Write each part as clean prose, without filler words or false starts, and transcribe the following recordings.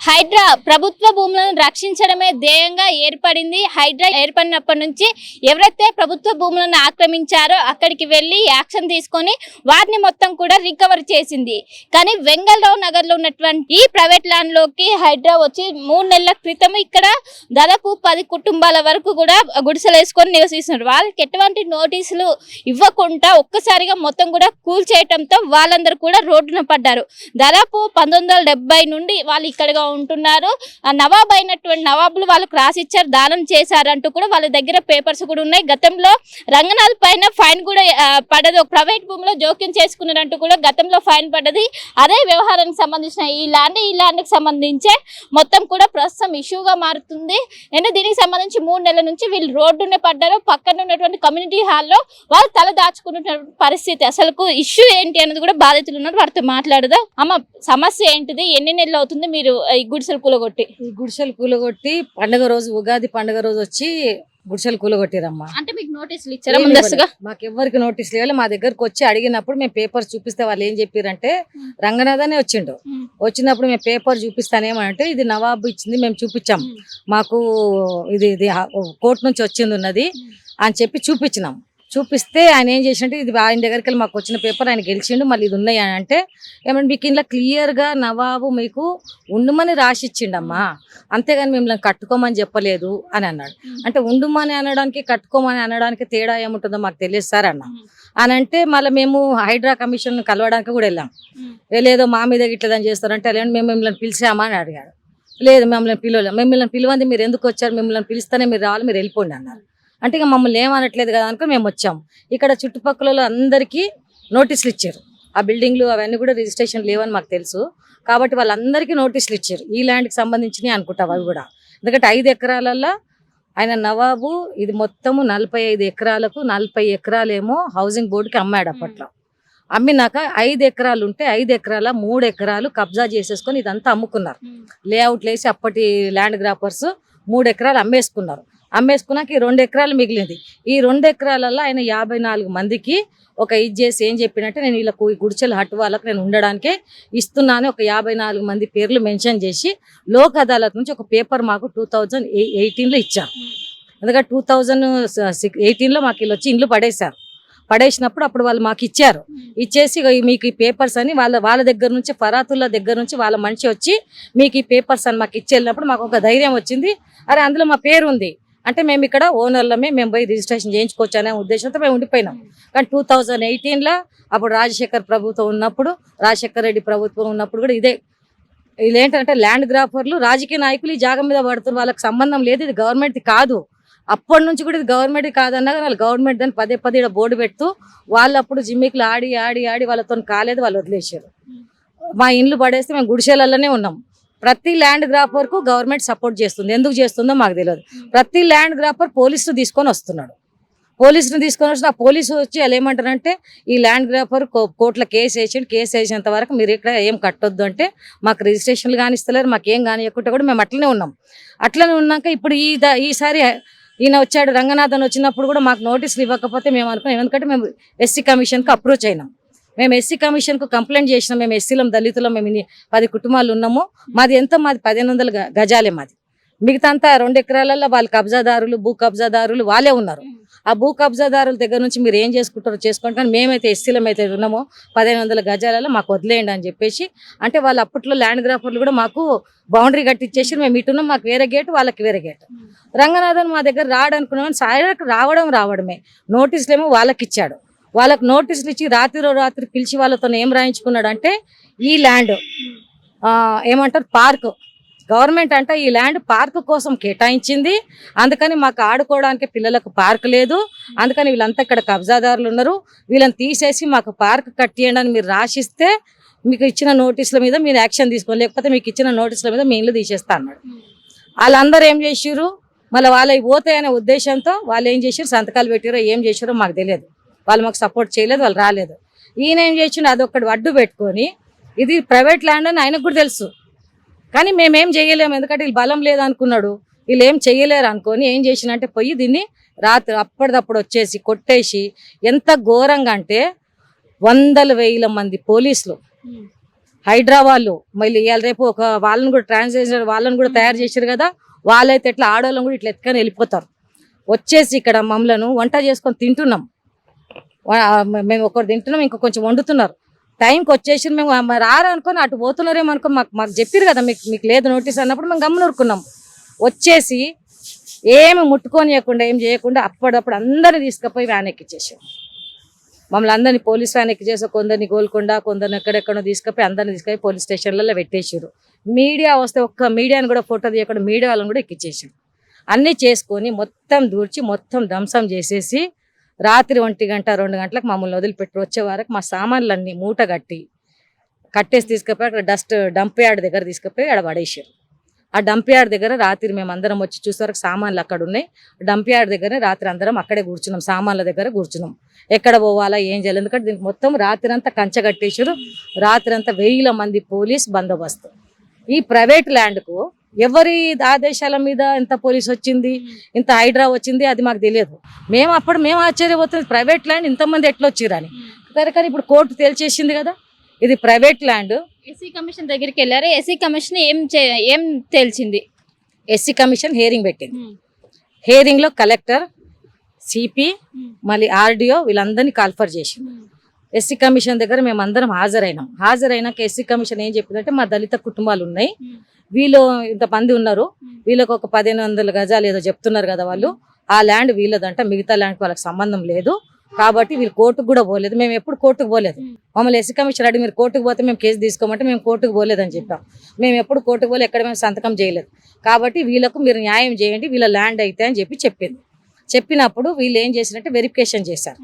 హైడ్రా ప్రభుత్వ భూములను రక్షించడమే ధ్యేయంగా ఏర్పడింది. హైడ్రా ఏర్పడినప్పటి నుంచి ఎవరైతే ప్రభుత్వ భూములను ఆక్రమించారో అక్కడికి వెళ్ళి యాక్షన్ తీసుకొని వాటిని మొత్తం కూడా రికవర్ చేసింది. కానీ వెంగళరావు నగర్ లో ఉన్నటువంటి ఈ ప్రైవేట్ ల్యాండ్ లోకి హైడ్రా వచ్చి 3 నెలల క్రితం ఇక్కడ దాదాపు 10 కుటుంబాల వరకు కూడా గుడిసెలు వేసుకొని నివసిస్తున్నారు. వాళ్ళకి ఎటువంటి నోటీసులు ఇవ్వకుండా ఒక్కసారిగా మొత్తం కూడా కూల్చేయటంతో వాళ్ళందరూ కూడా రోడ్డున పడ్డారు. దాదాపు 1970 నుండి వాళ్ళు ఇక్కడగా ఉంటున్నారు. నవాబ్ అయినటువంటి నవాబులు వాళ్ళకు రాసిచ్చారు, దానం చేశారంటూ కూడా వాళ్ళ దగ్గర పేపర్స్ కూడా ఉన్నాయి. గతంలో రంగనాథ్ పైన ఫైన్ కూడా పడ్డది. ఒక ప్రైవేట్ భూమిలో జోక్యం చేసుకున్నారంటూ కూడా గతంలో ఫైన్ పడ్డది. అదే వ్యవహారానికి సంబంధించిన ఈ ల్యాండ్కి సంబంధించే మొత్తం కూడా ప్రస్తుతం ఇష్యూగా మారుతుంది. అంటే దీనికి సంబంధించి 3 నెలల నుంచి వీళ్ళు రోడ్డునే పడ్డారు. పక్కన ఉన్నటువంటి కమ్యూనిటీ హాల్లో వాళ్ళు తల దాచుకున్న పరిస్థితి. అసలు ఇష్యూ ఏంటి అనేది కూడా బాధితులు ఉన్నారు, వారితో మాట్లాడదాం. అమ్మ, సమస్య ఏంటిది? ఎన్ని నెలలు అవుతుంది మీరు ఈ గుడిసెలు కూలగొట్టి? పండుగ రోజు, ఉగాది పండుగ రోజు వచ్చి గుడిసెలు కూలగొట్టిరమ్మా. అంటే మీకు నోటీసులు ఇచ్చారా ముందస్తుగా? మాకు ఎవరికి నోటీసులు ఇవ్వాలి. మా దగ్గరకు వచ్చి అడిగినప్పుడు మేము పేపర్ చూపిస్తే వాళ్ళు ఏం చెప్పారంటే, రంగనాథనే వచ్చిండు. వచ్చినప్పుడు మేము పేపర్ చూపిస్తానేమంటే, ఇది నవాబు ఇచ్చింది, మేము చూపించాం, మాకు ఇది కోర్టు నుంచి వచ్చింది ఉన్నది అని చెప్పి చూపించినాం. చూపిస్తే ఆయన ఏం చేసినట్టు, ఇది ఆయన దగ్గరికి వెళ్ళి మాకు వచ్చిన పేపర్ ఆయన గెలిచిండు, మళ్ళీ ఇది ఉన్నాయి అని అంటే, ఏమంటే మీకు ఇంట్లో క్లియర్గా నవాబు మీకు ఉండుమని రాసిచ్చిండమ్మా, అంతేగాని మిమ్మల్ని కట్టుకోమని చెప్పలేదు అని అన్నాడు. అంటే ఉండుమని అనడానికి కట్టుకోమని అనడానికి తేడా ఏముంటుందో మాకు తెలియదు సార్ అన్నా అని అంటే, మళ్ళీ మేము హైడ్రా కమిషన్ కలవడానికి కూడా వెళ్ళాం. లేదో మా మీద ఇట్లేదని చేస్తారంటే, అలాంటి మేము మిమ్మల్ని పిలిచామా అని అడిగాడు. లేదు, మిమ్మల్ని పిలవలేము. మిమ్మల్ని పిలవంది మీరు ఎందుకు వచ్చారు, మిమ్మల్ని పిలిస్తేనే మీరు రావాలి, మీరు వెళ్ళిపోండి అన్నారు. అంటే ఇక మమ్మల్ని ఏమనట్లేదు కదా అనుకుని మేము వచ్చాము. ఇక్కడ చుట్టుపక్కల అందరికీ నోటీసులు ఇచ్చారు. ఆ బిల్డింగ్లు అవన్నీ కూడా రిజిస్ట్రేషన్ లేవని మాకు తెలుసు కాబట్టి వాళ్ళందరికీ నోటీసులు ఇచ్చారు. ఈ ల్యాండ్కి సంబంధించినవి అనుకుంటాం అవి కూడా. ఎందుకంటే 5 ఎకరాలలో ఆయన నవాబు ఇది మొత్తము 45 ఎకరాలకు 40 ఎకరాలేమో హౌసింగ్ బోర్డుకి అమ్మాడు. అప్పట్లో అమ్మినాక 5 ఎకరాలు ఉంటే 5 ఎకరాల 3 ఎకరాలు కబ్జా చేసేసుకొని ఇదంతా అమ్ముకున్నారు. లేఅవుట్లు వేసి అప్పటి ల్యాండ్ గ్రాపర్స్ 3 ఎకరాలు అమ్మేసుకున్నారు. అమ్మేసుకున్నాక ఈ 2 ఎకరాలు మిగిలింది. ఈ 2 ఎకరాలలో ఆయన 54 మందికి ఒక ఇది చేసి ఏం చెప్పినట్టే, నేను వీళ్ళకు ఈ గుడిచెల హట్ వాళ్ళకు నేను ఉండడానికే ఇస్తున్నాను, ఒక 54 మంది పేర్లు మెన్షన్ చేసి లోక్ అదాలత్ నుంచి ఒక పేపర్ మాకు 2018లో ఇచ్చారు. ఎందుకంటే 2018లో మాకు వీళ్ళు వచ్చి ఇండ్లు పడేసినప్పుడు అప్పుడు వాళ్ళు మాకు ఇచ్చారు. ఇచ్చేసి మీకు ఈ పేపర్స్ అని వాళ్ళ దగ్గర నుంచి, ఫరాతుల్లా దగ్గర నుంచి వాళ్ళ మనిషి వచ్చి మీకు ఈ పేపర్స్ అని మాకు ఇచ్చి వెళ్ళినప్పుడు మాకు ఒక ధైర్యం వచ్చింది. అరే, అందులో మా పేరు ఉంది అంటే మేము ఇక్కడ ఓనర్లమే, మేము పోయి రిజిస్ట్రేషన్ చేయించుకోవచ్చు అనే ఉద్దేశంతో మేము ఉండిపోయినాం. కానీ 2018లో అప్పుడు రాజశేఖర్ ప్రభుత్వం ఉన్నప్పుడు, రాజశేఖర్ రెడ్డి ప్రభుత్వం ఉన్నప్పుడు కూడా ఇదేంటంటే ల్యాండ్ గ్రాఫర్లు రాజకీయ నాయకులు ఈ జాగం మీద పడుతున్నారు. వాళ్ళకి సంబంధం లేదు, ఇది గవర్నమెంట్ది కాదు. అప్పటి నుంచి కూడా ఇది గవర్నమెంట్ కాదన్నా వాళ్ళు గవర్నమెంట్ దాన్ని పదే ఇక్కడ బోర్డు పెడుతూ వాళ్ళు అప్పుడు జిమ్మికులు ఆడి వాళ్ళతో కాలేదు, వాళ్ళు వదిలేశారు. మా ఇండ్లు పడేస్తే మేము గుడిసెలలోనే ఉన్నాం. ప్రతి ల్యాండ్ గ్రాఫర్కు గవర్నమెంట్ సపోర్ట్ చేస్తుంది. ఎందుకు చేస్తుందో మాకు తెలియదు. ప్రతి ల్యాండ్ గ్రాఫర్ పోలీసును తీసుకొని వస్తున్నాడు. ఆ పోలీసు వచ్చి వాళ్ళు ఏమంటారంటే, ఈ ల్యాండ్ గ్రాఫర్ కోర్టులో కేసు వేసిండు, కేసు వేసేంత వరకు మీరు ఇక్కడ ఏం కట్టొద్దు అంటే మాకు రిజిస్ట్రేషన్లు కానిస్తలేరు, మాకేం కానియకుంటే కూడా మేము అట్లనే ఉన్నాం. అట్లనే ఉన్నాక ఇప్పుడు ఈసారి ఈయన వచ్చాడు, రంగనాథన్ వచ్చినప్పుడు కూడా మాకు నోటీసులు ఇవ్వకపోతే మేము అనుకున్నాం. ఎందుకంటే మేము ఎస్సీ కమిషన్కి అప్రోచ్ అయినాం. మేము ఎస్సీ కమిషన్కు కంప్లైంట్ చేసినాం. మేము ఎస్సీలం, దళితులం, మేము 10 కుటుంబాలు ఉన్నాము. మాది 1500 గజాలే మాది. మిగతా అంతా 2 ఎకరాలలో వాళ్ళు కబ్జాదారులు, భూ కబ్జాదారులు వాళ్ళే ఉన్నారు. ఆ భూ కబ్జాదారుల దగ్గర నుంచి మీరు ఏం చేసుకుంటారో చేసుకోండి, కానీ మేమైతే ఎస్సీలం అయితే ఉన్నామో 1500 గజాలలో మాకు వదిలేయండి అని చెప్పేసి, అంటే వాళ్ళు అప్పట్లో ల్యాండ్ గ్రాఫర్లు కూడా మాకు బౌండరీ కట్టించేసి మేము ఇటున్నాం, మాకు వేరే గేటు, వాళ్ళకి వేరే గేటు. రంగనాథన్ మా దగ్గర రావడనుకున్నాం, సాయకు రావడమే నోటీసులు ఏమో వాళ్ళకి ఇచ్చాడు. వాళ్ళకి నోటీసులు ఇచ్చి రాత్రి పిలిచి వాళ్ళతో ఏం రాయించుకున్నాడు అంటే, ఈ ల్యాండ్ ఏమంటారు పార్క్, గవర్నమెంట్ అంటే ఈ ల్యాండ్ పార్క్ కోసం కేటాయించింది, అందుకని మాకు ఆడుకోవడానికి పిల్లలకు పార్క్ లేదు, అందుకని వీళ్ళంతా ఇక్కడ కబ్జాదారులు ఉన్నారు, వీళ్ళని తీసేసి మాకు పార్క్ కట్టియండి అని మీరు రాసిస్తే మీకు ఇచ్చిన నోటీసుల మీద మీరు యాక్షన్ తీసుకోండి, లేకపోతే మీకు ఇచ్చిన నోటీసుల మీద మీ ఇల్లు తీసేస్తా అన్నాడు. వాళ్ళందరూ ఏం చేసిర్రు, మళ్ళీ వాళ్ళకి పోతాయనే ఉద్దేశంతో వాళ్ళు ఏం చేసారు, సంతకాలు పెట్టారో ఏం చేసారో మాకు తెలియదు. వాళ్ళు మాకు సపోర్ట్ చేయలేదు, వాళ్ళు రాలేదు. ఈయన ఏం చేసిండు, అదొక్కటి అడ్డు పెట్టుకొని ఇది ప్రైవేట్ ల్యాండ్ అని ఆయనకు కూడా తెలుసు, కానీ మేమేం చేయలేము, ఎందుకంటే వీళ్ళు బలం లేదనుకున్నాడు, వీళ్ళు ఏం చేయలేరు అనుకొని ఏం చేసినంటే పోయి దీన్ని రాత్రి అప్పటిదప్పుడు వచ్చేసి కొట్టేసి, ఎంత ఘోరంగా అంటే 100,000 మంది పోలీసులు హైదరాబాద్ మళ్ళీ ఇవాళ రేపు ఒక వాళ్ళని కూడా ట్రాన్స్జెండర్ వాళ్ళని కూడా తయారు చేశారు కదా, వాళ్ళైతే ఎట్లా ఆడవాళ్ళని కూడా ఇట్లా ఎత్తుకొని వెళ్ళిపోతారు. వచ్చేసి ఇక్కడ మమ్మల్ని వంట చేసుకొని తింటున్నాం, మేము ఒకరు తింటున్నాం, ఇంకా కొంచెం వండుతున్నారు. టైంకి వచ్చేసి మేము రారా అనుకొని అటు పోతున్నారేమో అనుకో, మాకు చెప్పారు కదా మీకు లేదు నోటీస్ అన్నప్పుడు మేము గమ్మునూరుకున్నాం. వచ్చేసి ఏమి ముట్టుకోనియకుండా ఏం చేయకుండా అప్పుడప్పుడు అందరిని తీసుకుపోయి వ్యాన్ ఎక్కిచ్చేసాం. మమ్మల్ని అందరినీ పోలీస్ వ్యాన్ ఎక్కిచేసి కొందరిని గోల్కొండ కొందరిని ఎక్కడెక్కడో తీసుకుపోయి అందరిని తీసుకుపోయి పోలీస్ స్టేషన్లలో పెట్టేసారు. మీడియా వస్తే ఒక్క మీడియాని కూడా ఫోటో తీయకుండా మీడియా వాళ్ళని కూడా ఎక్కిచ్చేసారు. అన్నీ చేసుకొని మొత్తం దూర్చి మొత్తం ధ్వంసం చేసేసి రాత్రి 1 గంట 2 గంటలకు మమ్మల్ని వదిలిపెట్టి వచ్చే వరకు మా సామాన్లన్నీ మూట కట్టేసి తీసుకుపోయి అక్కడ డంప్ యార్డ్ దగ్గర తీసుకుపోయి ఆడ పడేసారు. ఆ డంప్ యార్డ్ దగ్గర రాత్రి మేము అందరం వచ్చి చూసే వరకు సామాన్లు అక్కడ ఉన్నాయి. డంప్ యార్డ్ దగ్గర రాత్రి అందరం అక్కడే కూర్చున్నాం, సామాన్ల దగ్గర కూర్చున్నాం. ఎక్కడ పోవాలా ఏం చేయాలి, ఎందుకంటే దీనికి మొత్తం రాత్రి అంతా కంచె కట్టేసారు. రాత్రి అంతా 1000 మంది పోలీస్ బందోబస్తు. ఈ ప్రైవేట్ ల్యాండ్కు ఎవరి ఆదేశాల మీద ఇంత పోలీస్ వచ్చింది, ఇంత హైడ్రా వచ్చింది, అది మాకు తెలియదు. మేము ఆశ్చర్యపోతుంది, ప్రైవేట్ ల్యాండ్ ఇంతమంది ఎట్లా వచ్చిరని. కానీ ఇప్పుడు కోర్టు తేల్చేసింది కదా ఇది ప్రైవేట్ ల్యాండ్. ఎస్సీ కమిషన్ దగ్గరికి వెళ్ళారు. ఎస్సీ కమిషన్ ఏం తేల్చింది? ఎస్సీ కమిషన్ హియరింగ్ పెట్టింది. హియరింగ్ లో కలెక్టర్, సిపి, మళ్ళీ ఆర్డిఓ వీళ్ళందరినీ కాల్ఫర్ చేసింది. ఎస్సీ కమిషన్ దగ్గర మేము అందరం హాజరైనాక ఎస్సీ కమిషన్ ఏం చెప్పిందంటే, మా దళిత కుటుంబాలు ఉన్నాయి, వీళ్ళు ఇంతమంది ఉన్నారు, వీళ్ళకి ఒక 1500 గజాలు ఏదో చెప్తున్నారు కదా వాళ్ళు, ఆ ల్యాండ్ వీళ్ళదంట, మిగతా ల్యాండ్కి వాళ్ళకి సంబంధం లేదు, కాబట్టి వీళ్ళు కోర్టుకు కూడా పోలేదు. మేము ఎప్పుడు కోర్టుకు పోలేదు. మమ్మల్ని ఎస్సీ కమిషన్ అడిగి మీరు కోర్టుకు పోతే మేము కేసు తీసుకోమంటే మేము కోర్టుకు పోలేదని చెప్పాం. మేము ఎప్పుడు కోర్టుకు పోలే, ఎక్కడ మేము సంతకం చేయలేదు, కాబట్టి వీళ్ళకు మీరు న్యాయం చేయండి, వీళ్ళ ల్యాండ్ అయితే అని చెప్పింది. చెప్పినప్పుడు వీళ్ళు ఏం చేసినట్టే వెరిఫికేషన్ చేశారు.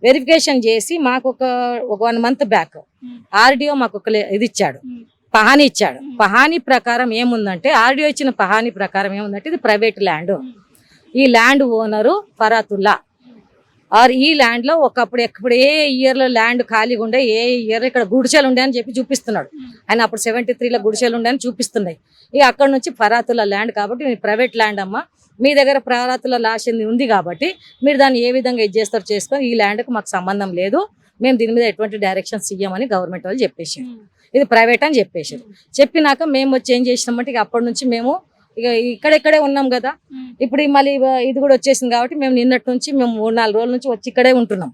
వెరిఫికేషన్ చేసి మాకు ఒక 1 మంత్ బ్యాక్ ఆర్డిఓ మాకు ఒక ఇది ఇచ్చాడు, పహానీ ఇచ్చాడు. పహానీ ప్రకారం ఏముందంటే, ఆర్డిఓ ఇచ్చిన పహానీ ప్రకారం ఏముందంటే, ఇది ప్రైవేట్ ల్యాండ్. ఈ ల్యాండ్ ఓనరు ఫరాతుల్లా. ఆర్ ఈ ల్యాండ్ లో ఎప్పుడు ఏ ఇయర్ లో ల్యాండ్ ఖాళీగా ఉండే, ఏ ఇయర్ ఇక్కడ గుడిసెలు ఉండే అని చెప్పి చూపిస్తున్నాడు ఆయన. అప్పుడు 73లో గుడిసెలు ఉండే అని చూపిస్తున్నాయి. ఇక అక్కడ నుంచి ఫరాతుల ల్యాండ్ కాబట్టి మీ ప్రైవేట్ ల్యాండ్ అమ్మా, మీ దగ్గర ఫరాతుల లాసింది ఉంది కాబట్టి మీరు దాన్ని ఏ విధంగా ఇది చేస్తారు చేసుకొని, ఈ ల్యాండ్కి మాకు సంబంధం లేదు, మేము దీని మీద ఎటువంటి డైరెక్షన్స్ ఇయ్యమని గవర్నమెంట్ వాళ్ళు చెప్పేసారు. ఇది ప్రైవేట్ అని చెప్పేసారు. చెప్పినాక మేము వచ్చి ఏం చేసినామంటే, ఇక అప్పటి నుంచి మేము ఇక ఇక్కడెక్కడే ఉన్నాం కదా, ఇప్పుడు మళ్ళీ ఇది కూడా వచ్చేసింది కాబట్టి మేము నిన్నటి నుంచి మేము 3-4 రోజుల నుంచి వచ్చి ఇక్కడే ఉంటున్నాం,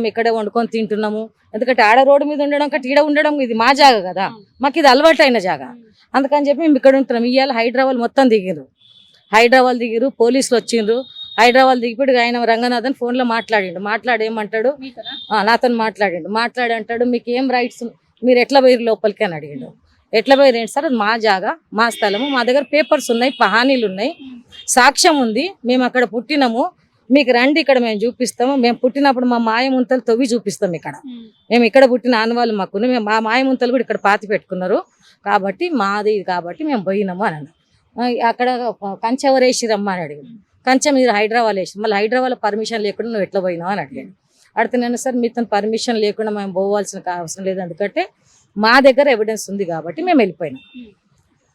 ఇక్కడే వండుకొని తింటున్నాము. ఎందుకంటే ఆడ రోడ్డు మీద ఉండడం కంటే ఈడ ఉండడం ఇది మా జాగా కదా, మాకు ఇది అలవాటు అయిన జాగా, అందుకని చెప్పి మేము ఇక్కడ ఉంటున్నాం. ఇవాళ హైదరాబాద్ మొత్తం దిగిరు, పోలీసులు వచ్చిండ్రు. హైదరాబాద్ దిగిపోయి ఆయన రంగనాథన్ ఫోన్లో మాట్లాడి ఏమంటాడు, నాతో మాట్లాడి అంటాడు, మీకు ఏం రైట్స్, మీరు ఎట్లా పోయిరు లోపలికి అని అడిగాడు. ఎట్లా పోయిరేంటి సార్, అది మా జాగా, మా స్థలము, మా దగ్గర పేపర్స్ ఉన్నాయి, పహానీలు ఉన్నాయి, సాక్ష్యం ఉంది, మేము అక్కడ పుట్టినాము, మీకు రండి ఇక్కడ మేము చూపిస్తాము. మేము పుట్టినప్పుడు మా మాయముంతలు తవ్వి చూపిస్తాం, మేము ఇక్కడ పుట్టిన ఆనవాళ్ళు మాకు, మా మాయముంతలు కూడా ఇక్కడ పాతి పెట్టుకున్నారు కాబట్టి మాది, కాబట్టి మేము పోయినాము అని అన్నాడు. అక్కడ కంచె ఎవరు వేసిరమ్మా అని అడిగాడు. కంచె మీరు హైదరాబాద్ వేసి, మళ్ళీ హైదరాబాద్ పర్మిషన్ లేకుండా నువ్వు ఎట్లా పోయినావు అని అడిగాడు. అడుగుతున్నాను సార్, మీతో పర్మిషన్ లేకుండా మేము పోవాల్సిన అవసరం లేదు, ఎందుకంటే మా దగ్గర ఎవిడెన్స్ ఉంది కాబట్టి మేము వెళ్ళిపోయినాం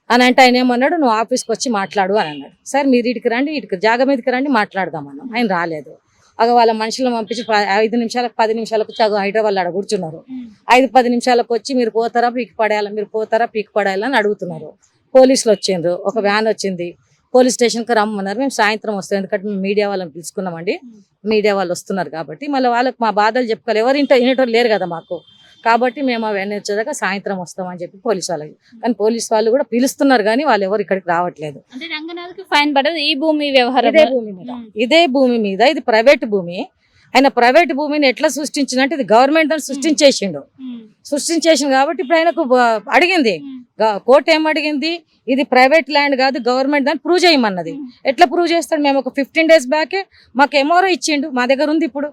అని అంటే, ఆయన ఏమన్నాడు, నువ్వు ఆఫీస్కి వచ్చి మాట్లాడు అని అన్నాడు. సార్ మీరు ఇటుకు రండి, జాగా మీదకి రండి మాట్లాడదామన్నాం. ఆయన రాలేదు. వాళ్ళ మనుషులను పంపించి 5 నిమిషాలకు 10 నిమిషాలకు వచ్చి హైదరాబాద్ ఆడ కూర్చున్నారు. 5-10 నిమిషాలకు వచ్చి మీరు పోతారా పీకి పడేయాలని అడుగుతున్నారు. పోలీసులు వచ్చిండ్రు, ఒక వ్యాన్ వచ్చింది, పోలీస్ స్టేషన్కి రమ్మన్నారు. మేము సాయంత్రం వస్తాం, ఎందుకంటే మేము మీడియా వాళ్ళని పిలుచుకున్నామండి, మీడియా వాళ్ళు వస్తున్నారు కాబట్టి మళ్ళీ వాళ్ళకి మా బాధలు చెప్పుకోవాలి, ఎవరు వినేటోళ్ళు లేరు కదా మాకు, కాబట్టి మేము అవన్నీ వచ్చేదాకా సాయంత్రం వస్తామని చెప్పి పోలీసు వాళ్ళకి. కానీ పోలీసు వాళ్ళు కూడా పిలుస్తున్నారు కానీ వాళ్ళు ఎవరు ఇక్కడికి రావట్లేదు. ఫైన్ పడదు. ఈ భూమి వ్యవహారం ఇదే భూమి మీద, ఇది ప్రైవేట్ భూమి. ఆయన ప్రైవేట్ భూమిని ఎట్లా సృష్టించిందంటే, ఇది గవర్నమెంట్ అని సృష్టించేసిండు కాబట్టి ఇప్పుడు ఆయనకు అడిగింది కోర్టు, ఏం అడిగింది, ఇది ప్రైవేట్ ల్యాండ్ కాదు గవర్నమెంట్ దాన్ని ప్రూవ్ చేయమన్నది. ఎట్లా ప్రూవ్ చేస్తాడు? మేము ఒక 15 days బ్యాకే మాకు ఎంఆర్ఓ ఇచ్చిండు, మా దగ్గర ఉంది ఇప్పుడు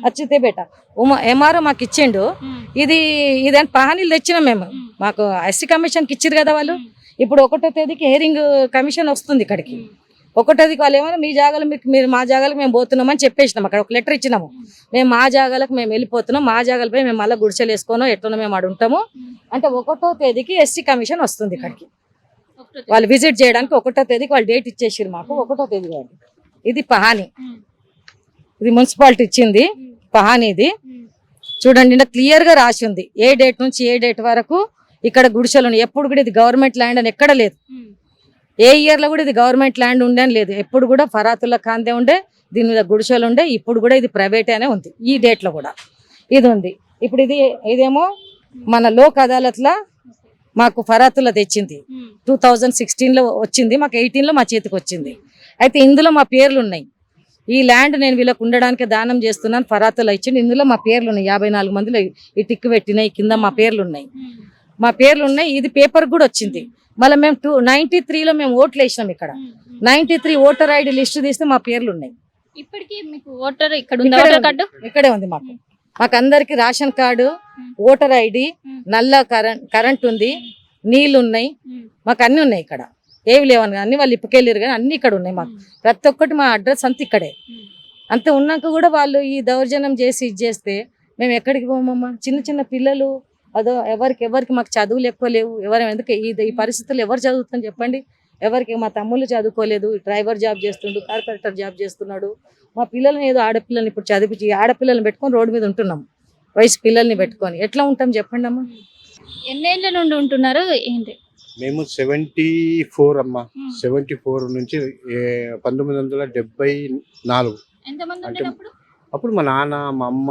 అచ్చితే బేట ఎంఆర్ఓ మాకు ఇచ్చిండు. ఇదని పహానీలు తెచ్చినాం మేము, మాకు ఎస్సీ కమిషన్కి ఇచ్చారు కదా వాళ్ళు. ఇప్పుడు 1వ తేదీకి హియరింగ్ కమిషన్ వస్తుంది ఇక్కడికి. 1వ తేదీకి వాళ్ళు ఏమైనా మీ జాగాలు మీరు మా జాగాలకు మేము పోతున్నామని చెప్పేసినాం. అక్కడ ఒక లెటర్ ఇచ్చినాము, మేము మా జాగాలకు మేము వెళ్ళిపోతున్నాం, మా జాగాలపై మేము మళ్ళీ గుడిసెలు వేసుకోనో ఎట్లనో మేము ఆడు ఉంటాము అంటే 1వ తేదీకి ఎస్సీ కమిషన్ వస్తుంది ఇక్కడికి. వాళ్ళు విజిట్ చేయడానికి 1వ తేదీకి వాళ్ళు డేట్ ఇచ్చేసారు మాకు, 1వ తేదీ వాళ్ళు. ఇది పహానీ, ఇది మున్సిపాలిటీ ఇచ్చింది పహానీ. ఇది చూడండి ఇలా క్లియర్ గా రాసి ఉంది ఏ డేట్ నుంచి ఏ డేట్ వరకు ఇక్కడ గుడిసెలు ఉన్నాయి. ఎప్పుడు కూడా ఇది గవర్నమెంట్ ల్యాండ్ అని ఎక్కడ లేదు. ఏ ఇయర్ లో కూడా ఇది గవర్నమెంట్ ల్యాండ్ ఉండే అని లేదు. ఎప్పుడు కూడా ఫరాతుల్లా ఖాన్దే ఉండే, దీని మీద గుడిసెలు ఉండే. ఇప్పుడు కూడా ఇది ప్రైవేట్ అనే ఉంది. ఈ డేట్ లో కూడా ఇది ఉంది. ఇప్పుడు ఇదేమో మన లోక్ అదాలత్ లా మాకు ఫరాతుల్లా తెచ్చింది. 2016 లో వచ్చింది, మాకు 18 లో మా చేతికి వచ్చింది. అయితే ఇందులో మా పేర్లు ఉన్నాయి. ఈ ల్యాండ్ నేను వీళ్ళకి ఉండడానికి దానం చేస్తున్నాను, ఫరాతుల్లా ఇచ్చింది. ఇందులో మా పేర్లు ఉన్నాయి. 54 మందిలో ఈ టిక్కు పెట్టినాయి, కింద మా పేర్లు ఉన్నాయి. ఇది పేపర్ కూడా వచ్చింది. మళ్ళీ మేము 93లో మేము ఓట్లు వేసినాం. ఇక్కడ 93 ఓటర్ ఐడి లిస్ట్ తీస్తే మా పేర్లు ఉన్నాయి. ఇప్పటికీ మీకు ఓటర్ ఇక్కడ ఉందా? ఓటర్ కార్డు ఇక్కడే ఉంది. మాకు అందరికి రేషన్ కార్డు, ఓటర్ ఐడి, నల్ల కరెంట్ ఉంది, నీళ్లు ఉన్నాయి, మాకు అన్ని ఉన్నాయి. ఇక్కడ ఏవి లేవని అన్ని వాళ్ళు ఇప్పకెళ్ళారు కానీ అన్ని ఇక్కడ ఉన్నాయి. మాకు ప్రతి ఒక్కటి మా అడ్రస్ అంతా ఇక్కడే. అంత ఉన్నాక కూడా వాళ్ళు ఈ దౌర్జన్యం చేసి ఇది చేస్తే మేము ఎక్కడికి పోమమ్మా? చిన్న చిన్న పిల్లలు, అదో ఎవరికి మాకు చదువులు ఎక్కువ లేవు. ఎందుకు ఈ పరిస్థితుల్లో ఎవరు చదువుతుందని చెప్పండి? ఎవరికి మా తమ్ముళ్ళు చదువుకోలేదు, డ్రైవర్ జాబ్ చేస్తుండు, కార్పొరేటర్ జాబ్ చేస్తున్నాడు. మా పిల్లల్ని ఏదో ఆడపిల్లల్ని ఇప్పుడు చదివించి ఆడపిల్లల్ని పెట్టుకొని రోడ్డు మీద ఉంటున్నాం. వయసు పిల్లల్ని పెట్టుకొని ఎట్లా ఉంటాం చెప్పండి అమ్మా? ఎన్నేళ్ల నుండి ఉంటున్నారు ఏంటి? మేము 74 అమ్మా. 74 నుంచి 1974. ఎంతమంది ఉండేటప్పుడు? అప్పుడు మా నాన్న, మా అమ్మ,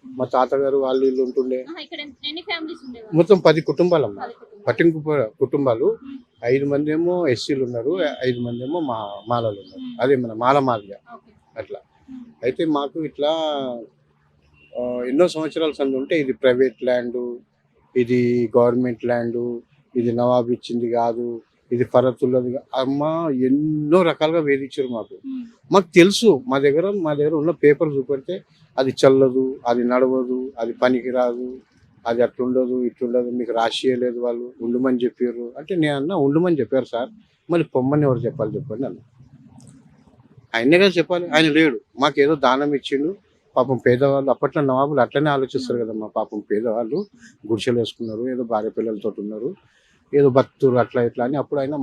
మా తాతగారు వాళ్ళు వీళ్ళు ఉంటుండే. ఇక్కడ ఎన్ని ఫ్యామిలీస్ ఉండేవారు? మొత్తం 10 కుటుంబాలు అమ్మా. పట్టింపు కుటుంబాలు. 5 మంది ఏమో ఎస్సీలు ఉన్నారు, 5 మంది ఏమో మాలలు ఉన్నారు. అదే మన మాలమాదిగా అట్లా. అయితే మాకు ఇట్లా ఎన్నో సంవత్సరాల సంది ఉంటే ఇది ప్రైవేట్ ల్యాండ్, ఇది గవర్నమెంట్ ల్యాండ్, ఇది నవాబ్ ఇచ్చింది కాదు, ఇది ఫరతుల్లది అమ్మ, ఎన్నో రకాలుగా వేధించారు మాకు తెలుసు. మా దగ్గర ఉన్న పేపర్ చూపెడితే అది చల్లదు, అది నడవదు, అది పనికి రాదు, అది అట్లుండదు ఇట్లుండదు, మీకు రాసియలేదు, వాళ్ళు ఉండమని చెప్పారు అంటే నేను అన్నా ఉండమని చెప్పారు సార్, మళ్ళీ పొమ్మని ఎవరు చెప్పాలి చెప్పండి అన్న. ఆయనే కదా చెప్పాలి, ఆయన లేడు. మాకేదో దానం ఇచ్చిండు. పాపం పేదవాళ్ళు అప్పట్లో నవాబులు అట్లనే ఆలోచిస్తారు కదమ్మా. పాపం పేదవాళ్ళు గుడిసెలు వేసుకున్నారు, ఏదో భార్య పిల్లలతో ఉన్నారు, ఏదో భక్తులు అట్లా ఇట్లా అని. అప్పుడు ఆయన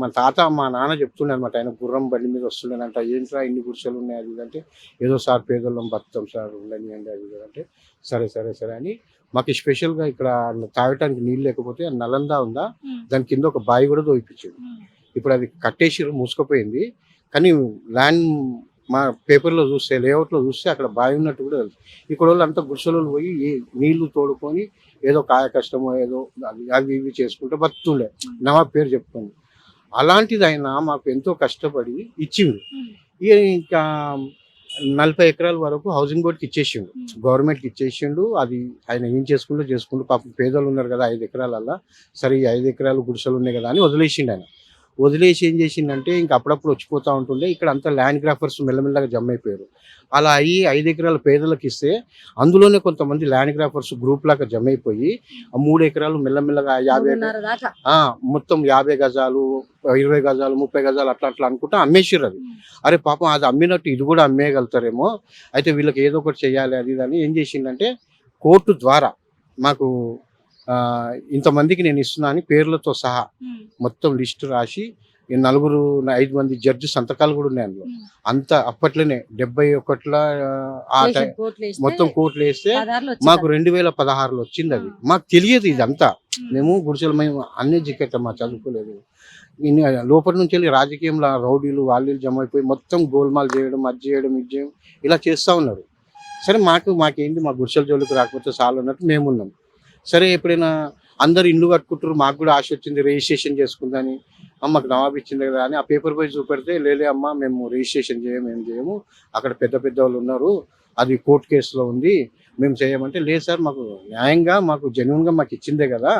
మా నాన్న చెప్తుండే అనమాట. ఆయన గుర్రం బండి మీద వస్తుండేనంట. ఏంట్రా ఇన్ని గుడిసెలు ఉన్నాయి అది అంటే, ఏదో సార్ పేదోళ్ళం బతుకుతాం సార్ ఉండని అండి అది అంటే, సరే అని మాకు స్పెషల్గా ఇక్కడ తాగటానికి నీళ్ళు లేకపోతే నలంద ఉందా, దాని కింద ఒక బావి కూడా దోయిపించింది. ఇప్పుడు అది కట్టేసి మూసుకుపోయింది. కానీ ల్యాండ్ మా పేపర్లో చూస్తే, లేఅవుట్లో చూస్తే అక్కడ బావి ఉన్నట్టు కూడా తెలుసు. ఇక్కడ వాళ్ళు అంతా గుడిసెలు పోయి నీళ్లు తోడుకొని ఏదో కాయ కష్టమో ఏదో అవి ఇవి చేసుకుంటే బతుకుతుండే, నవాబ్ పేరు చెప్పుకొని. అలాంటిది ఆయన మాకు ఎంతో కష్టపడి ఇచ్చింది. ఇంకా 40 ఎకరాల వరకు హౌసింగ్ బోర్డ్కి ఇచ్చేసిండు, గవర్నమెంట్కి ఇచ్చేసిండు. అది ఆయన ఏం చేసుకుంటూ పాపం పేదలు ఉన్నారు కదా 5 ఎకరాలల్లా, సరే 5 ఎకరాలు గుడిసెలు ఉన్నాయి కదా అని వదిలేసిండు. ఆయన వదిలేసి ఏం చేసిండంటే ఇంకా అప్పుడప్పుడు వచ్చిపోతూ ఉంటుండే. ఇక్కడ అంతా ల్యాండ్ గ్రాఫర్స్ మెల్లమెల్లగా జమ అయిపోయారు. అలా అయ్యి 5 ఎకరాల పేదలకు ఇస్తే అందులోనే కొంతమంది ల్యాండ్ గ్రాఫర్స్ గ్రూప్ లాగా జమ అయిపోయి 3 ఎకరాలు మెల్లమెల్లగా 50 మొత్తం 50 గజాలు 20 గజాలు 30 గజాలు అట్లా అనుకుంటా అమ్మేసారు. అది అరే పాపం అది అమ్మినట్టు ఇది కూడా అమ్మేయగలుగుతారేమో, అయితే వీళ్ళకి ఏదో ఒకటి చేయాలి అది అని ఏం చేసిందంటే కోర్టు ద్వారా మాకు ఇంతమందికి నేను ఇస్తున్నా అని పేర్లతో సహా మొత్తం లిస్టు రాసి 5 మంది జడ్జి సంతకాలు కూడా ఉన్నాయి అందులో. అంత అప్పట్లోనే 71లో మొత్తం కోర్టులు వేస్తే మాకు 2016లో వచ్చింది. అది మాకు తెలియదు ఇదంతా. మేము గుడిసెలు మేము అన్ని జిక్కెట్టమ్మా, చదువుకోలేదు. లోపల నుంచి వెళ్ళి రాజకీయంలో రౌడీలు వాళ్ళు జమ అయిపోయి మొత్తం గోల్మాల్ చేయడం, అది చేయడం, ఇది చేయడం ఇలా చేస్తూ ఉన్నారు. సరే మాకేంటి మా గుడిసెల జోలికి రాకపోతే చాలు అన్నట్టు మేమున్నాం. సరే ఎప్పుడైనా అందరు ఇల్లు కట్టుకుంటారు, మాకు కూడా ఆశ వచ్చింది రిజిస్ట్రేషన్ చేసుకుందని. అమ్మకు నవాబ్ ఇచ్చింది కదా అని ఆ పేపర్ పోయి చూపెడితే, లేలే అమ్మ మేము రిజిస్ట్రేషన్ ఏం చేయము, అక్కడ పెద్ద వాళ్ళు ఉన్నారు, అది కోర్టు కేసులో ఉంది, మేము చేయమంటే లేదు సార్ మాకు న్యాయంగా మాకు జెన్యున్గా మాకు ఇచ్చిందే కదా,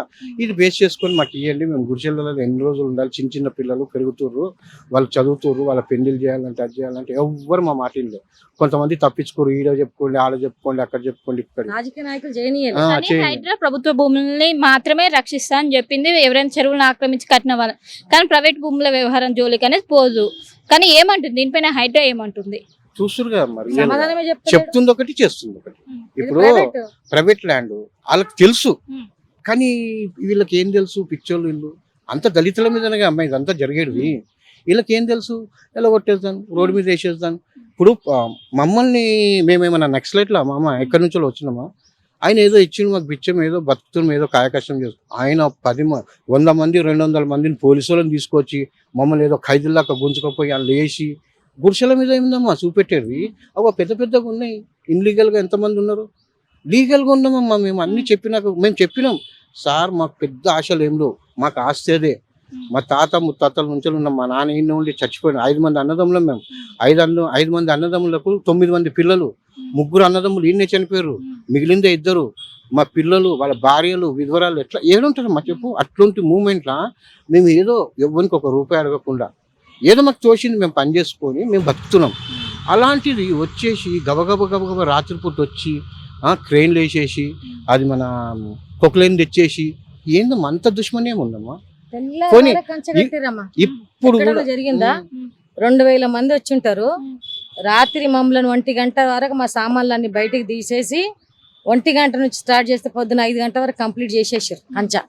ఇది బేస్ చేసుకొని మాకు ఇవ్వండి, మేము గుడిసెలలో ఎన్ని రోజులు ఉండాలి, చిన్న పిల్లలు పెరుగుతుర్రు, వాళ్ళు చదువుతుర్రు, వాళ్ళ పెళ్లిళ్ళు చేయాలంటే అది చేయాలంటే ఎవ్వరు మా మాట లేదు. కొంతమంది తప్పించుకోరు, ఈడ చెప్పుకోండి, ఆడ చెప్పుకోండి, అక్కడ చెప్పుకోండి, ఇక్కడ రాజకీయ నాయకులు హైడ్రా ప్రభుత్వ భూముల్ని మాత్రమే రక్షిస్తా అని చెప్పింది, ఎవరైనా చెరువులను ఆక్రమించి కట్టిన వాళ్ళు. కానీ ప్రైవేట్ భూముల వ్యవహారం జోలికి అనేది పోదు. కానీ ఏమంటుంది దీనిపైన హైడ్రా ఏమంటుంది? చూస్తురు కదా మరి, చెప్తుంది ఒకటి చేస్తుంది ఒకటి. ఇప్పుడు ప్రైవేట్ ల్యాండ్ వాళ్ళకి తెలుసు, కానీ వీళ్ళకి ఏం తెలుసు? పిచ్చోళ్ళు వీళ్ళు అంత దళితుల మీదనే అమ్మాయి ఇదంతా జరిగేది. వీళ్ళకి ఏం తెలుసు? ఎలా కొట్టేస్తాను, రోడ్డు మీద వేసేస్తాను. ఇప్పుడు మమ్మల్ని మేమేమన్నా నక్సలైట్లా? మామ ఎక్కడి నుంచో వచ్చినామా? ఆయన ఏదో ఇచ్చిండు మాకు బిచ్చం, ఏదో బతుకుతున్నాం, ఏదో కాయకష్టం చేస్తాం. ఆయన 100 మంది 200 మందిని పోలీసులను తీసుకొచ్చి మమ్మల్ని ఏదో ఖైదీలాగా గుంజుకపోయి వాళ్ళు వేసి గుడిసెల మీద ఏముందమ్మా చూపెట్టేవి. అవి పెద్ద పెద్దగా ఉన్నాయి. ఇన్లీగల్గా ఎంతమంది ఉన్నారు, లీగల్గా ఉన్నామమ్మా. మేము అన్ని చెప్పినాక మేము చెప్పినాం, సార్ మాకు పెద్ద ఆశలు ఏం లేవు, మాకు ఆస్తి అదే. మా తాత ముత్తాతల నుంచి ఉన్నాం. మా నాన్న ఈయన ఉండి చచ్చిపోయిన 5 మంది అన్నదమ్ములం మేము. 5 మంది అన్నదమ్ములకు 9 మంది పిల్లలు. 3 అన్నదమ్ములు ఈయనే చనిపోయారు, మిగిలిందే 2. మా పిల్లలు, వాళ్ళ భార్యలు, విధవరాలు ఎట్లా ఏడుంటారు మా చెప్పు. అట్లాంటి మూమెంట్లా మేము ఏదో ఎవరికి 1 రూపాయి అడగకుండా ఏదో మాకు తోచింది మేము పని చేసుకొని మేము బతుకుతున్నాం. అలాంటిది వచ్చేసి గబగబ రాత్రిపూట వచ్చి క్రెయిన్లు వేసేసి అది మన కొక్లైన్ తెచ్చేసి ఏందమ్మా అంత దుష్మని ఏముందమ్మా. పోనీ ఇప్పుడు కూడా జరిగిందా? 2000 మంది వచ్చి ఉంటారు. రాత్రి మమ్మల్ని 1 గంట వరకు మా సామాన్లన్నీ బయటికి తీసేసి 1 గంట నుంచి స్టార్ట్ చేస్తే పొద్దున 5 గంటల వరకు కంప్లీట్ చేసేసారు. కంచా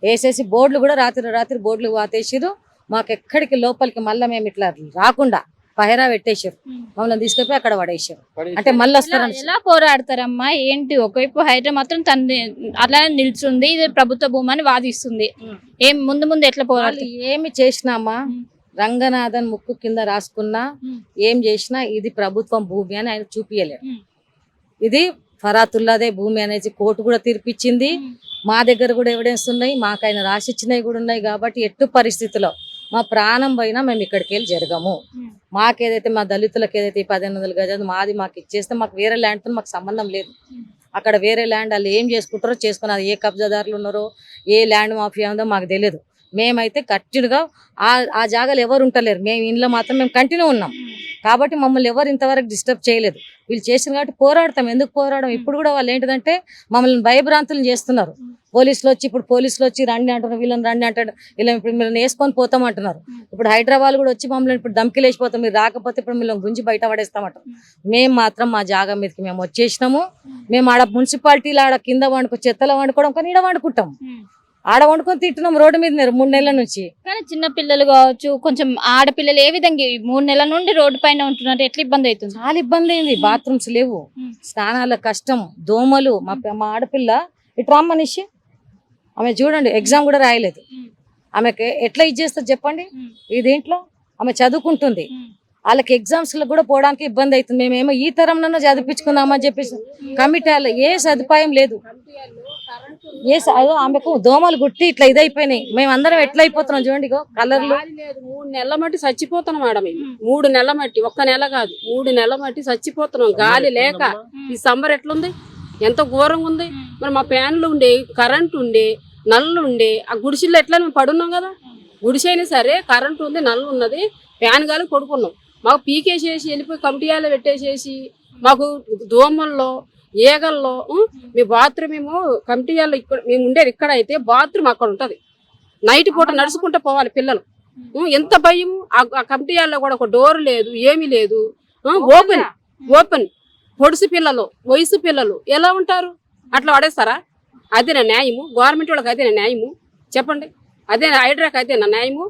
వేసేసి బోర్డులు కూడా రాత్రి బోర్డులు వాతేసారు. మాకు ఎక్కడికి లోపలికి మళ్ళీ మేము ఇట్లా రాకుండా పహరా పెట్టేసారు. మమ్మల్ని తీసుకెళ్ళి అక్కడ పడేసారు. అంటే మళ్ళీ వస్తారని ఎలా పోరాడతారమ్మా ఏంటి? ఒకవైపు హైడ్రా మాత్రం తన అలానే నిల్చుంది, ఇది ప్రభుత్వ భూమి అని వాదిస్తుంది. ఏం ముందు ఎట్లా పోరాడతారు? ఏమి చేసినామా రంగనాథన్ ముక్కు కింద రాసుకున్నా ఏం చేసినా ఇది ప్రభుత్వం భూమి అని ఆయన చూపియలేడు. ఇది ఫరాతుల్లాదే భూమి అనేసి కోర్టు కూడా తీర్పిచ్చింది. మా దగ్గర కూడా ఎవిడెన్స్ ఉన్నాయి, మాకు ఆయన రాసిచ్చినవి కూడా ఉన్నాయి. కాబట్టి ఎట్టు పరిస్థితిలో మా ప్రాణం పోయినా మేము ఇక్కడికి వెళ్ళి జరగము. మాకేదైతే మా దళితులకు ఏదైతే 1800 గజాలు మాది మాకు ఇచ్చేస్తే మాకు వేరే ల్యాండ్తో మాకు సంబంధం లేదు. అక్కడ వేరే ల్యాండ్ వాళ్ళు ఏం చేసుకుంటారో చేసుకుని, అది ఏ కబ్జాదారులు ఉన్నారో ఏ ల్యాండ్ మాఫియా ఉందో మాకు తెలియదు. మేమైతే కంటిన్యూగా ఆ జాగాలు ఎవరు ఉంటలేరు. మేము ఇంట్లో మాత్రం మేము కంటిన్యూ ఉన్నాం. కాబట్టి మమ్మల్ని ఎవరు ఇంతవరకు డిస్టర్బ్ చేయలేదు. వీళ్ళు చేసిన కాబట్టి పోరాడతాం. ఎందుకు పోరాడడం? ఇప్పుడు కూడా వాళ్ళు ఏంటిదంటే మమ్మల్ని భయభ్రాంతులు చేస్తున్నారు. పోలీసులు వచ్చి రండి అంటున్నారు, వీళ్ళని రండి అంటాడు, వీళ్ళని ఇప్పుడు మిమ్మల్ని వేసుకొని పోతాం అంటున్నారు. ఇప్పుడు హైదరాబాద్ కూడా వచ్చి మమ్మల్ని ఇప్పుడు దమ్కిలు వేసిపోతాం, మీరు రాకపోతే ఇప్పుడు మిమ్మల్ని గుంజి బయట పడేస్తామంటారు. మేము మాత్రం మా జాగా మీదకి మేము వచ్చేసినాము. మేము ఆడ మున్సిపాలిటీలో ఆడ కింద చెత్తలో వండుకోవడం కానీ ఈడ వండుకుంటాం. ఆడ వండుకొని తింటున్నాం రోడ్డు మీద 3 నెలల నుంచి. కానీ చిన్న పిల్లలు కావచ్చు, కొంచెం ఆడపిల్లలు ఏ విధంగా 3 నెలల నుండి రోడ్డు పైన ఉంటున్నారు, ఎట్లా ఇబ్బంది అవుతుంది? చాలా ఇబ్బంది అయింది. బాత్రూమ్స్ లేవు, స్నానాల కష్టం, దోమలు. మా ఆడపిల్ల ఇట్లా మనిషి ఆమె చూడండి ఎగ్జామ్ కూడా రాయలేదు. ఆమెకి ఎట్లా ఇచ్చేస్తారు చెప్పండి? ఈ దీంట్లో ఆమె చదువుకుంటుంది, వాళ్ళకి ఎగ్జామ్స్ లో కూడా పోవడానికి ఇబ్బంది అవుతుంది. మేమేమో ఈ తరంలో చదివించుకుందామని చెప్పేసి కమిటీలో ఏ సదుపాయం లేదు. ఆమెకు దోమలు గుట్టి ఇట్లా ఇదైపోయినాయి. మేము అందరం ఎట్లా అయిపోతున్నాం చూడండి. కలర్లు 3 నెలల మట్టి చచ్చిపోతున్నాం మేడం. 3 నెలల మట్టి, 1 నెల కాదు 3 నెలల మట్టి చచ్చిపోతున్నాం. గాలి లేక ఈ సమ్మర్ ఎట్లుంది, ఎంత ఘోరంగా ఉంది. మరి మా ఫ్యాన్లు ఉండే, కరెంట్ ఉండే, నల్లు ఉండే, ఆ గుడిసెల్లో ఎట్లా మేము పడున్నాం కదా. గుడిసైనా సరే కరెంట్ ఉంది, నల్లు ఉన్నది, ఫ్యాన్ గాలి పడుకున్నాం. మాకు పీకేసేసి వెళ్ళిపోయి కమిటీయాలో పెట్టేసేసి మాకు దోమల్లో ఏగల్లో మీ బాత్రూమ్ ఏమో కమిటీయాల్లో ఇక్కడ మేము ఉండేది ఇక్కడ అయితే బాత్రూమ్ అక్కడ ఉంటుంది. నైట్ పూట నడుచుకుంటూ పోవాలి పిల్లలు. ఎంత భయం. ఆ కమిటీయాల్లో కూడా ఒక డోర్ లేదు, ఏమీ లేదు. ఓపెన్ పొడుసు పిల్లలు, వయసు పిల్లలు ఎలా ఉంటారు? అట్లా పడేస్తారా? అదేనా న్యాయము? గవర్నమెంట్ వాళ్ళకి అదేనా న్యాయము? చెప్పండి. అదే హైడ్రాకి అదేనా న్యాయము?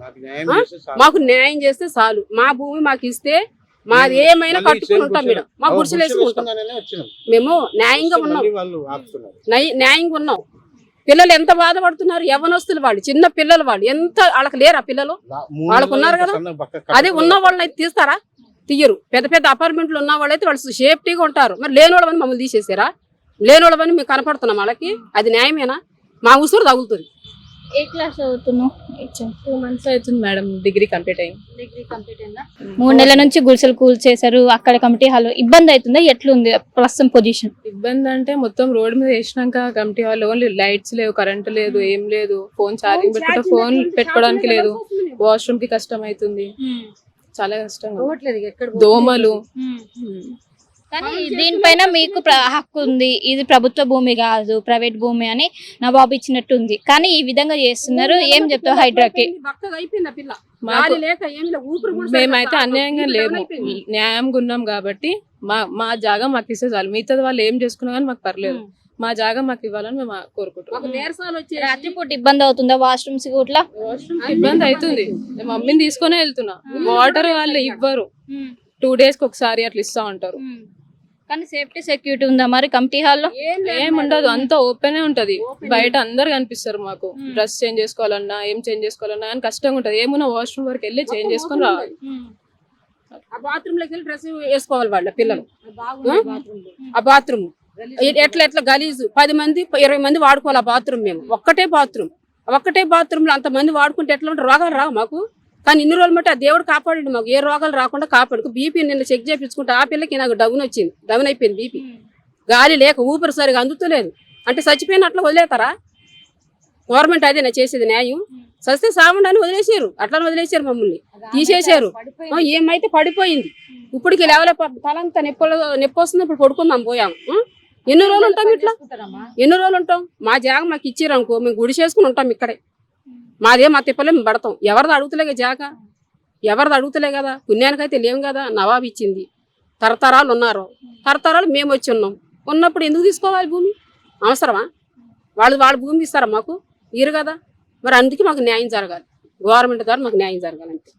మాకు న్యాయం చేస్తే చాలు. మా భూమి మాకు ఇస్తే మాది ఏమైనా కట్టుకుని ఉంటాం మేడం. మా గుడిసెలు వేసుకుంటాం. మేము న్యాయంగా ఉన్నాం, న్యాయంగా ఉన్నాం. పిల్లలు ఎంత బాధపడుతున్నారు, యవ్వనస్తులు వాళ్ళు, చిన్న పిల్లలు వాళ్ళు, ఎంత వాళ్ళకి లేరా పిల్లలు? వాళ్ళకు ఉన్నారు కదా. అదే ఉన్న వాళ్ళని అయితే తీస్తారా? తీయరు. పెద్ద పెద్ద అపార్ట్మెంట్లు ఉన్న వాళ్ళైతే వాళ్ళు సేఫ్టీగా ఉంటారు. మరి లేని వాళ్ళని మమ్మల్ని తీసేసారా? లేని వాళ్ళని మేము కనపడుతున్నాం వాళ్ళకి. అది న్యాయమేనా? మా ఉసురు తగులుతుంది. ఏ క్లాస్ చదువుతున్నావు? 2 months అవుతుంది మేడం, డిగ్రీ కంప్లీట్ అయింది. 3 నెలల నుంచి గుడిసెలు కూల్ చేశారు, అక్కడ కమిటీ హాల్. ఇబ్బంది అవుతుందా? ఎట్లుంది ప్రస్తుతం పొజిషన్? ఇబ్బంది అంటే మొత్తం రోడ్ మీద వేసినాక కమిటీ హాల్ ఓన్లీ లైట్స్ లేవు, కరెంట్ లేదు, ఏం లేదు. ఫోన్ ఛార్జింగ్ పెట్టుకుంటే ఫోన్ పెట్టుకోవడానికి లేదు. వాష్రూమ్ కి కష్టం అవుతుంది, చాలా కష్టం. దోమలు. కానీ దీనిపైన మీకు హక్కు ఉంది, ఇది ప్రభుత్వ భూమి కాదు ప్రైవేట్ భూమి అని నవాబు ఇచ్చినట్టుంది. కానీ ఈ విధంగా చేస్తున్నారు. ఏం చెప్తావు హైడ్రాకి? మేమైతే అన్యాయంగా లేము, న్యాయంగా ఉన్నాం కాబట్టి మా జాగా మాకు ఇస్తే చాలు. మిగతా వాళ్ళు ఏం చేసుకున్నా కానీ మాకు పర్లేదు. మా జాగా మాకు ఇవ్వాలని మేము కోరుకుంటున్నాం. రాత్రిపూట ఇబ్బంది అవుతుందా? వాష్రూమ్స్ కూడా ఇబ్బంది అవుతుంది. మమ్మీని తీసుకునే వెళ్తున్నా. వాటర్ వాళ్ళు ఇవ్వరు, 2 days ఒకసారి అట్లా ఇస్తా ఉంటారు. కానీ సేఫ్టీ సెక్యూరిటీ ఉందా మరి కమిటీ హాల్లో? ఏం ఉండదు, అంతా ఓపెన్ ఉంటది. బయట అందరు కనిపిస్తారు మాకు. డ్రెస్ చేంజ్ చేసుకోవాలన్నా ఏం చేంజ్ చేసుకోవాలన్నా కానీ కష్టంగా ఉంటది. ఏమున్నా వాష్రూమ్ వరకు వెళ్ళి చేంజ్ చేసుకొని రావాలి. ఆ బాత్రూమ్ లోకి వెళ్ళి డ్రెస్ వేసుకోవాలి వాళ్ళ పిల్లలు. ఆ బాత్రూమ్ ఎట్లా గలీజు 10 మంది 20 మంది వాడుకోవాలి ఆ బాత్రూమ్. మేము ఒక్కటే బాత్రూమ్ లో అంత మంది వాడుకుంటే ఎట్లా ఉంటారు? రోగాలు రావు మాకు. కానీ ఇన్ని రోజులు బట్టి ఆ దేవుడు కాపాడండి మాకు, ఏ రోగాలు రాకుండా కాపాడు. బీపీ నిన్న చెక్ చేయించుకుంటే ఆ పిల్లకి నాకు డౌన్ అయిపోయింది బీపీ. గాలి లేక ఊపిరి సరిగా అందుతలేదు అంటే చచ్చిపోయినట్లు వదిలేతారా? గవర్నమెంట్ అదేనా చేసేది న్యాయం? సస్తే సాగుండని వదిలేసారు, అట్లా వదిలేసారు, మమ్మల్ని తీసేశారు. ఏమైతే పడిపోయింది. ఇప్పటికి లేవలే, తలంతా నొప్పి వస్తుంది. ఇప్పుడు పడుకుందాం పోయాము. ఎన్ని రోజులు ఉంటాం ఇట్లా? ఎన్ని రోజులు ఉంటాం? మా జాగ మాకు ఇచ్చారు అనుకో, మేము గుడి చేసుకుని ఉంటాం ఇక్కడే. మాదే మా తిప్పలే మేము పడతాం. ఎవరిది అడుగుతలే జాగ, ఎవరిది అడుగుతలే కదా. పుణ్యానికైతే లేవు కదా, నవాబు ఇచ్చింది. తరతరాలు ఉన్నారు, తరతరాలు మేము వచ్చి ఉన్నాం. ఉన్నప్పుడు ఎందుకు తీసుకోవాలి భూమి? అవసరమా? వాళ్ళు భూమి ఇస్తారా మాకు? ఇరు కదా. మరి అందుకే మాకు న్యాయం జరగాలి, గవర్నమెంట్ ద్వారా మాకు న్యాయం జరగాలంటే.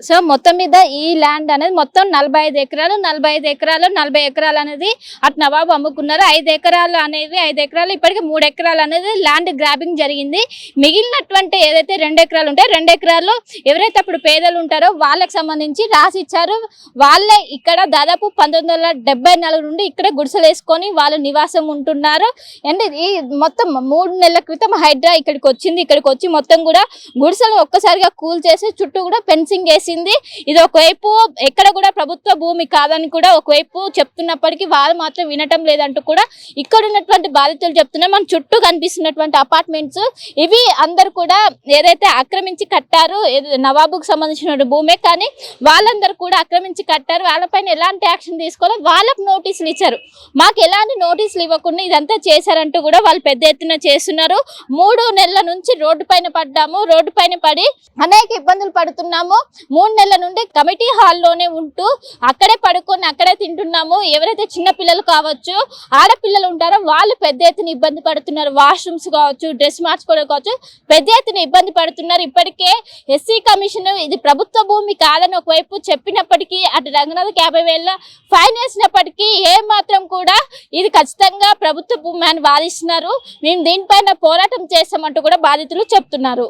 సో మొత్తం మీద ఈ ల్యాండ్ అనేది మొత్తం 45 ఎకరాలు 40 ఎకరాలు అనేది అటు నవాబు అమ్ముకున్నారు. 5 ఎకరాలు అనేది 5 ఎకరాలు ఇప్పటికి 3 ఎకరాలు అనేది ల్యాండ్ గ్రాబింగ్ జరిగింది. మిగిలినటువంటి ఏదైతే 2 ఎకరాలు ఉంటాయో 2 ఎకరాలు ఎవరైతే అప్పుడు పేదలు ఉంటారో వాళ్ళకి సంబంధించి రాసి ఇచ్చారు. వాళ్ళే ఇక్కడ దాదాపు 1974 నుండి ఇక్కడ గుడిసెలు వేసుకొని వాళ్ళు నివాసం ఉంటున్నారు. అండ్ ఈ మొత్తం 3 నెలల క్రితం హైడ్రా ఇక్కడికి వచ్చింది. ఇక్కడికి వచ్చి మొత్తం కూడా గుడిసెలు ఒక్కసారిగా కూల్ చేసి చుట్టూ కూడా ఫెన్సింగ్ వేసి ఇది ఒకవైపు ఎక్కడ కూడా ప్రభుత్వ భూమి కాదని కూడా ఒకవైపు చెప్తున్నప్పటికీ వాళ్ళు మాత్రం వినటం లేదంటూ కూడా ఇక్కడ ఉన్నటువంటి బాధితులు చెప్తున్నారు. మన చుట్టూ కనిపిస్తున్నటువంటి అపార్ట్మెంట్స్ ఇవి అందరు కూడా ఏదైతే ఆక్రమించి కట్టారు, నవాబుకు సంబంధించిన భూమే, కానీ వాళ్ళందరూ కూడా ఆక్రమించి కట్టారు. వాళ్ళపైన ఎలాంటి యాక్షన్ తీసుకోవాలో వాళ్ళకు నోటీసులు ఇచ్చారు. మాకు ఎలాంటి నోటీసులు ఇవ్వకుండా ఇదంతా చేశారంటూ కూడా వాళ్ళు పెద్ద ఎత్తున చేస్తున్నారు. 3 నెలల నుంచి రోడ్డు పైన పడ్డాము, రోడ్డు పైన పడి అనేక ఇబ్బందులు పడుతున్నాము. 3 నెలల నుండి కమిటీ హాల్లోనే ఉంటూ అక్కడే పడుకొని అక్కడే తింటున్నాము. ఎవరైతే చిన్న పిల్లలు కావచ్చు, ఆడపిల్లలు ఉంటారో వాళ్ళు పెద్ద ఎత్తున ఇబ్బంది పడుతున్నారు. వాష్రూమ్స్ కావచ్చు, డ్రెస్ మార్చుకోవడం కావచ్చు, పెద్ద ఎత్తున ఇబ్బంది పడుతున్నారు. ఇప్పటికే ఎస్సీ కమిషన్ ఇది ప్రభుత్వ భూమి కాదని ఒకవైపు చెప్పినప్పటికీ అటు రంగనాథ్ 50,000 ఫైన్ వేసినప్పటికీ ఏ మాత్రం కూడా ఇది ఖచ్చితంగా ప్రభుత్వ భూమి అని వాదిస్తున్నారు. మేము దీనిపైన పోరాటం చేస్తామంటూ కూడా బాధితులు చెప్తున్నారు.